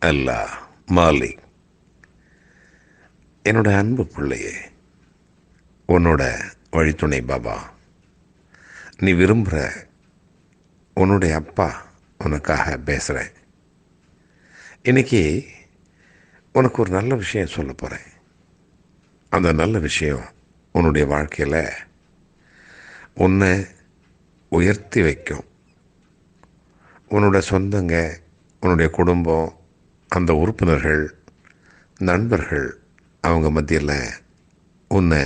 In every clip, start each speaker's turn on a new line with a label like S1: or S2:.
S1: அல்லா மாலி. என்னோட அன்பு பிள்ளையே, உன்னோட வழித்துணை பாபா, நீ விரும்புகிற உன்னுடைய அப்பா உனக்காக பேசுகிறேன். இன்னைக்கு உனக்கு ஒரு நல்ல விஷயம் சொல்ல போகிறேன். அந்த நல்ல விஷயம் உன்னுடைய வாழ்க்கையில் உன்னை உயர்த்தி வைக்கும். உன்னோட சொந்தங்க, உன்னுடைய குடும்பம், அந்த உறுப்பினர்கள், நண்பர்கள், அவங்க மத்தியில் உன்னை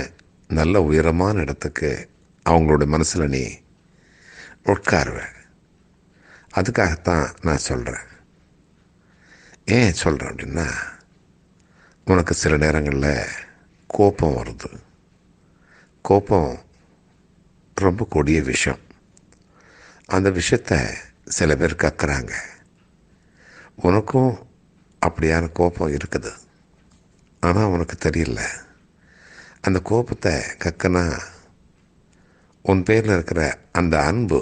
S1: நல்ல உயரமான இடத்துக்கு அவங்களோட மனசில் நீ உட்காருவ. அதுக்காகத்தான் நான் சொல்கிறேன். ஏன் சொல்கிறேன் அப்படின்னா, உனக்கு சில நேரங்களில் கோபம் வருது. கோபம் ரொம்ப கொடிய விஷயம். அந்த விஷயத்தை சில பேர் கக்குறாங்க. உனக்கும் அப்படியான கோபம் இருக்குது. ஆனால் உனக்கு தெரியல. அந்த கோபத்தை கக்கனா உன் பேரில் இருக்கிற அந்த அன்பு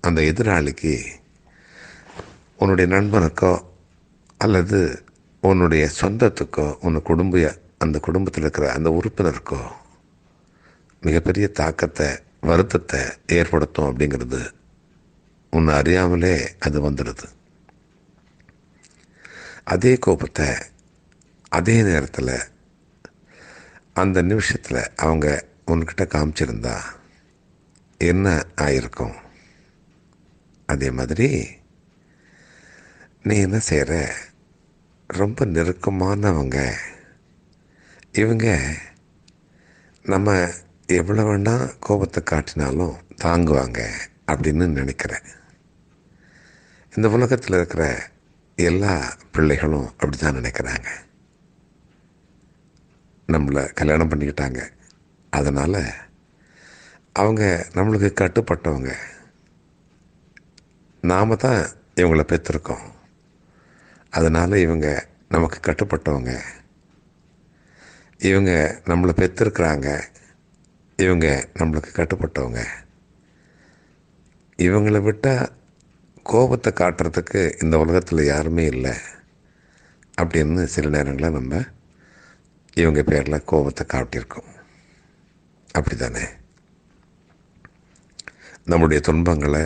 S1: அந்த எதிராளிக்கு, உன்னுடைய நண்பனுக்கோ அல்லது உன்னுடைய சொந்தத்துக்கோ, அந்த குடும்பத்தில் இருக்கிற அந்த உறுப்பினருக்கோ மிகப்பெரிய தாக்கத்தை, வருத்தத்தை ஏற்படுத்தும். அப்படிங்கிறது உன்னை அறியாமலே அது வந்துடுது. அதே கோபத்தை அதே நேரத்தில் அந்த நிமிஷத்தில் அவங்க உன்கிட்ட காமிச்சிருந்தா என்ன ஆயிருக்கும்? அதே மாதிரி நீ என்ன செய்கிற, ரொம்ப நெருக்கமானவங்க இவங்க, நம்ம எவ்வளோ வேணால் கோபத்தை காட்டினாலும் தாங்குவாங்க அப்படின்னு நினைக்கிறேன். இந்த உலகத்தில் இருக்கிற எல்லா பிள்ளைகளும் அப்படி தான் நினைக்கிறாங்க. நம்மளை கல்யாணம் பண்ணிக்கிட்டாங்க, அதனால் அவங்க நம்மளுக்கு கட்டுப்பட்டவங்க. நாம் தான் இவங்கள பெற்றிருக்கோம், அதனால் இவங்க நமக்கு கட்டுப்பட்டவங்க. இவங்க நம்மளை பெற்றிருக்கிறாங்க, இவங்க நம்மளுக்கு கட்டுப்பட்டவங்க. இவங்களை விட்டால் கோபத்தை காட்டுறதுக்கு இந்த உலகத்தில் யாருமே இல்லை அப்படின்னு சில நேரங்களில் நம்ம இவங்க பேரில் கோபத்தை காட்டியிருக்கோம். அப்படி தானே? நம்முடைய துன்பங்களை,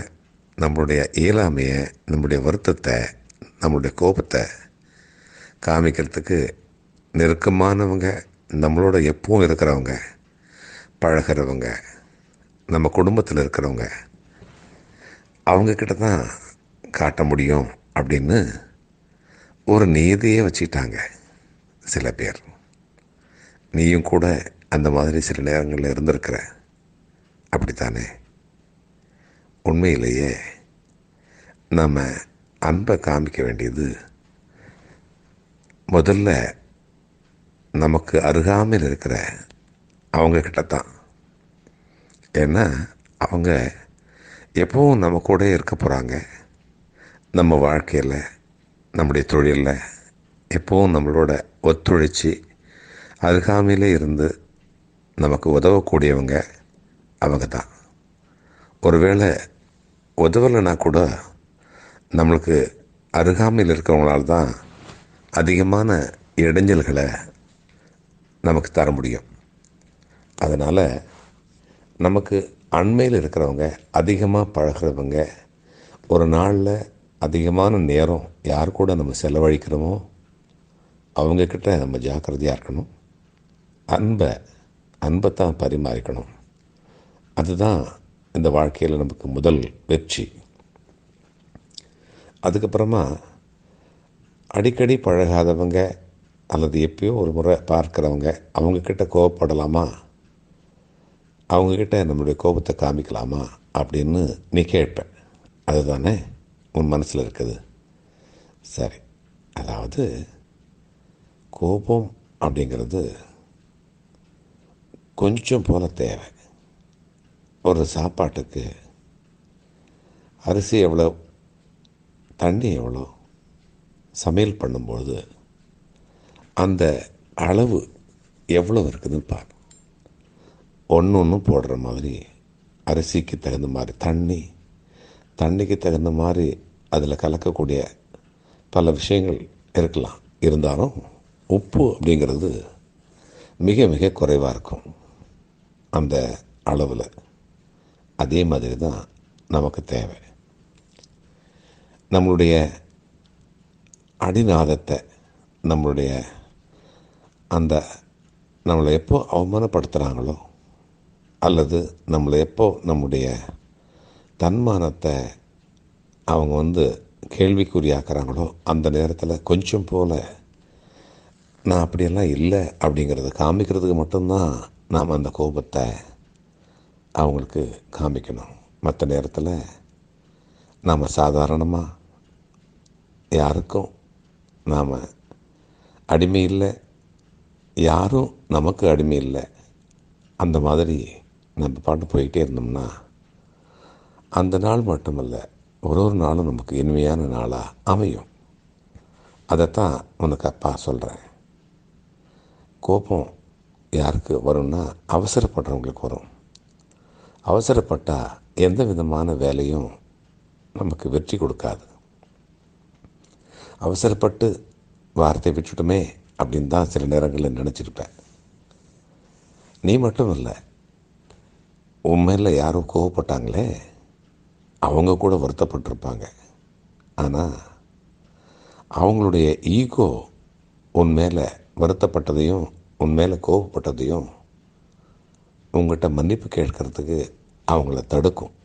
S1: நம்மளுடைய இயலாமையை, நம்முடைய வருத்தத்தை, நம்மளுடைய கோபத்தை காமிக்கிறதுக்கு நெருக்கமானவங்க, நம்மளோட எப்பவும் இருக்கிறவங்க, பழகிறவங்க, நம்ம குடும்பத்தில் இருக்கிறவங்க, அவங்கக்கிட்ட தான் காட்ட முடியும் அப்படின்னு ஒரு நீதியே வச்சுக்கிட்டாங்க சில பேர். நீயும் கூட அந்த மாதிரி சில நேரங்களில் இருந்திருக்கிற, அப்படித்தானே? உண்மையிலேயே நம்ம அன்பை காமிக்க வேண்டியது முதல்ல நமக்கு அருகாமையில் இருக்கிற அவங்கக்கிட்ட தான். ஏன்னா அவங்க எப்பவும் நம்ம கூட இருக்க போகிறாங்க. நம்ம வாழ்க்கையில், நம்முடைய தொழிலில் எப்பவும் நம்மளோட ஒத்துழைச்சி அருகாமையிலே இருந்து நமக்கு உதவக்கூடியவங்க அவங்க தான். ஒருவேளை உதவலைன்னா கூட நம்மளுக்கு அருகாமையில் இருக்கிறவங்களால தான் அதிகமான இடைஞ்சல்களை நமக்கு தர முடியும். அதனால் நமக்கு அண்மையில் இருக்கிறவங்க, அதிகமாக பழகிறவங்க, ஒரு நாளில் அதிகமான நேரம் யார் கூட நம்ம செலவழிக்கிறோமோ அவங்கக்கிட்ட நம்ம ஜாக்கிரதையாக இருக்கணும். அன்பை தான் பரிமாறிக்கணும். அதுதான் இந்த வாழ்க்கையில் நமக்கு முதல் வெற்றி. அதுக்கப்புறமா அடிக்கடி பழகாதவங்க அல்லது எப்பயோ ஒரு முறை பார்க்குறவங்க, அவங்கக்கிட்ட கோபப்படலாமா, அவங்கக்கிட்ட நம்மளுடைய கோபத்தை காமிக்கலாமா அப்படின்னு நீ கேட்பேன். அதுதானே உன் மனசில் இருக்குது. சரி, அதாவது கோபம் அப்படிங்கிறது கொஞ்சம் போல தேவை. ஒரு சாப்பாட்டுக்கு அரிசி எவ்வளோ, தண்ணி எவ்வளோ, சமையல் பண்ணும்பொழுது அந்த அளவு எவ்வளோ இருக்குதுன்னு பாரு. ஒன்று போடுற மாதிரி அரிசிக்கு தகுந்த மாதிரி தண்ணிக்கு தகுந்த மாதிரி அதில் கலக்கக்கூடிய பல விஷயங்கள் இருக்கலாம். இருந்தாலும் உப்பு அப்படிங்கிறது மிக மிக குறைவாக இருக்கும் அந்த அளவில். அதே மாதிரி தான் நமக்கு தேவை. நம்மளுடைய அடிநாதத்தை, நம்மளுடைய அந்த நம்மளை எப்போ அவமானப்படுத்துகிறாங்களோ அல்லது நம்மளை எப்போ நம்முடைய தன்மானத்தை அவங்க கேள்விக்குறியாக்குறாங்களோ அந்த நேரத்தில் கொஞ்சம் போல் நான் அப்படியெல்லாம் இல்லை அப்படிங்கிறத காமிக்கிறதுக்கு மட்டும்தான் நாம் அந்த கோபத்தை அவங்களுக்கு காமிக்கணும். மற்ற நேரத்தில் நாம் சாதாரணமாக யாருக்கும் நாம் அடிமை இல்லை, யாரும் நமக்கு அடிமை இல்லை, அந்த மாதிரி நம்ம பாட்டு போய்கிட்டே இருந்தோம்னா அந்த நாள் மட்டுமல்ல, ஒரு நாளும் நமக்கு இனிமையான நாளாக அமையும். அதைத்தான் உனக்கு அப்பா சொல்கிறேன். கோபம் யாருக்கு வரும்னா அவசரப்படுறவங்களுக்கு வரும். அவசரப்பட்டால் எந்த விதமான வேலையும் நமக்கு வெற்றி கொடுக்காது. அவசரப்பட்டு வார்த்தை விட்டுட்டுமே அப்படின்னு தான் சில நேரங்களில் நினச்சிருப்பேன். நீ மட்டும் இல்லை, உண்மையில் யாரும் கோவப்பட்டாங்களே அவங்க கூட வருத்தப்பட்டிருப்பாங்க. ஆனால் அவங்களுடைய ஈகோ உன் மேலே வருத்தப்பட்டதையும் உன் மேலே கோவப்பட்டதையும் உங்கள்கிட்ட மன்னிப்பு கேட்கறதுக்கு அவங்கள தடுக்கும்.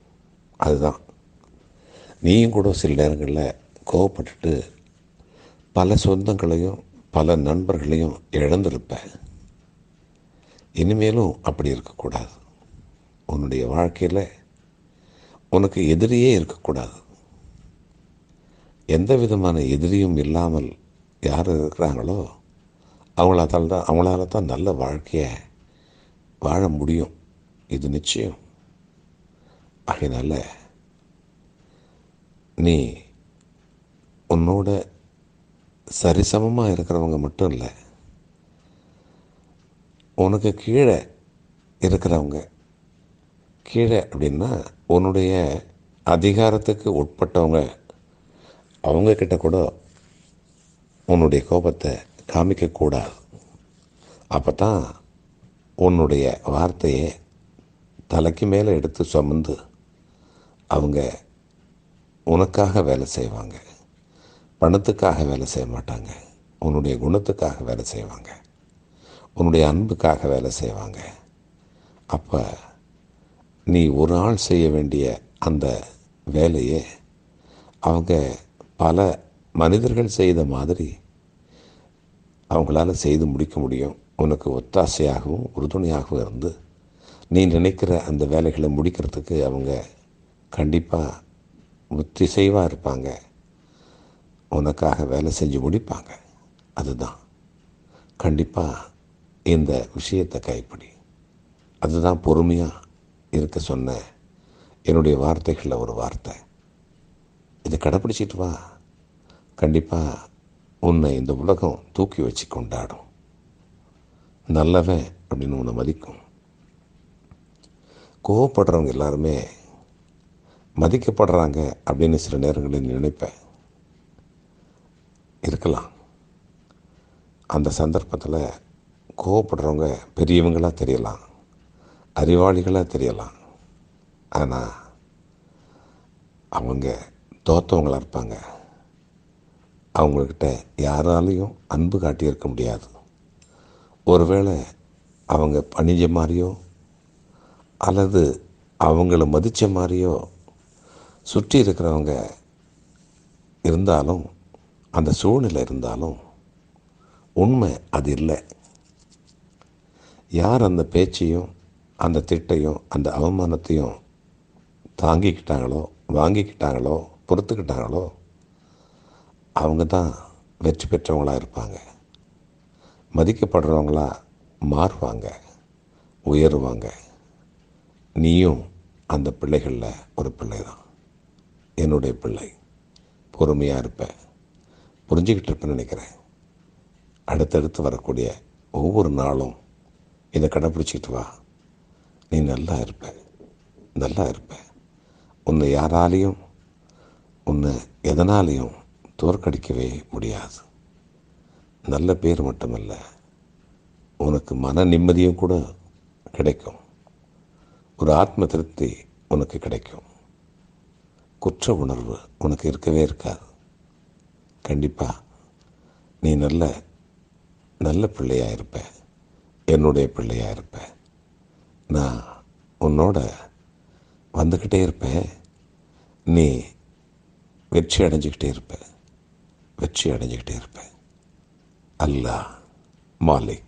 S1: அதுதான். நீயும் கூட சில நேரங்களில் கோவப்பட்டுட்டு பல சொந்தங்களையும் பல நண்பர்களையும் இழந்திருப்ப. இனிமேலும் அப்படி இருக்கக்கூடாது. உன்னுடைய வாழ்க்கையில் உனக்கு எதிரியே இருக்கக்கூடாது. எந்த விதமான எதிரியும் இல்லாமல் யார் இருக்கிறாங்களோ அவங்களால தான் நல்ல வாழ்க்கையை வாழ முடியும். இது நிச்சயம். அதனால நீ உன்னோட சரிசமமாக இருக்கிறவங்க மட்டும் இல்லை, உனக்கு கீழே இருக்கிறவங்க, கீழே அப்படின்னா உன்னுடைய அதிகாரத்துக்கு உட்பட்டவங்க, அவங்கக்கிட்ட கூட உன்னுடைய கோபத்தை காமிக்கக்கூடாது. அப்போ தான் உன்னுடைய வார்த்தையை தலைக்கு மேலே எடுத்து சுமந்து அவங்க உனக்காக வேலை செய்வாங்க. பணத்துக்காக வேலை செய்ய மாட்டாங்க. உன்னுடைய குணத்துக்காக வேலை செய்வாங்க. உன்னுடைய அன்புக்காக வேலை செய்வாங்க. அப்போ நீ ஒரு ஆள் செய்ய வேண்டிய அந்த வேலையை அவங்க பல மனிதர்கள் செய்த மாதிரி அவங்களால செய்து முடிக்க முடியும். உனக்கு ஒத்தாசையாகவும் உறுதுணையாகவும் இருந்து நீ நினைக்கிற அந்த வேலைகளை முடிக்கிறதுக்கு அவங்க கண்டிப்பாக ஒத்திசைவாக இருப்பாங்க. உனக்காக வேலை செஞ்சு முடிப்பாங்க. அதுதான் கண்டிப்பாக இந்த விஷயத்தை கைப்பிடி. அதுதான் பொறுமையாக இருக்க சொன்ன என்னுடைய வார்த்தைகளில் ஒரு வார்த்தை. இதை கடைப்பிடிச்சிட்டு வா. கண்டிப்பாக உன்னை இந்த உலகம் தூக்கி வச்சு கொண்டாடும். நல்லவன் அப்படின்னு உன்னை மதிக்கும். கோவப்படுறவங்க எல்லாருமே மதிக்கப்படுறாங்க அப்படின்னு சில நேரங்களில் நினைப்பேன். இருக்கலாம். அந்த சந்தர்ப்பத்தில் கோவப்படுறவங்க பெரியவங்களாக தெரியலாம், அறிவாளிகளாக தெரியலாம். ஆனால் அவங்க தோற்றவங்களாக இருப்பாங்க. அவங்கக்கிட்ட யாராலையும் அன்பு காட்டியிருக்க முடியாது. ஒருவேளை அவங்க பணிஞ்ச மாதிரியோ அல்லது அவங்கள மதித்த மாதிரியோ சுற்றி இருக்கிறவங்க இருந்தாலும், அந்த சூழ்நிலை இருந்தாலும் உண்மை அது இல்லை. யார் அந்த பேச்சையும் அந்த திட்டையும் அந்த அவமானத்தையும் தாங்கிக்கிட்டாங்களோ, வாங்கிக்கிட்டாங்களோ, பொறுத்துக்கிட்டாங்களோ அவங்க தான் வெற்றி பெற்றவங்களாக இருப்பாங்க. மதிக்கப்படுறவங்களா மாறுவாங்க, உயருவாங்க. நீயும் அந்த பிள்ளைகளில் ஒரு பிள்ளை தான். என்னுடைய பிள்ளை. பொறுமையாக இருப்பேன், புரிஞ்சுக்கிட்டு இருப்பேன்னு நினைக்கிறேன். அடுத்தடுத்து வரக்கூடிய ஒவ்வொரு நாளும் இதை கடைப்பிடிச்சிக்கிட்டு வா. நீ நல்லா இருப்ப, நல்லா இருப்ப. உன்னை யாராலையும் உன்னை எதனாலையும் தோற்கடிக்கவே முடியாது. நல்ல பேர் மட்டுமல்ல, உனக்கு மன நிம்மதியும் கூட கிடைக்கும். ஒரு ஆத்ம திருப்தி உனக்கு கிடைக்கும். குற்ற உணர்வு உனக்கு இருக்கவே இருக்காது. கண்டிப்பாக நீ நல்ல நல்ல பிள்ளையாக இருப்ப, என்னுடைய பிள்ளையாக இருப்ப. நான் உன்னோட வந்துக்கிட்டே இருப்பேன். நீ வெற்றி அடைஞ்சிக்கிட்டே இருப்ப. அல்லாஹ் மாலிக்.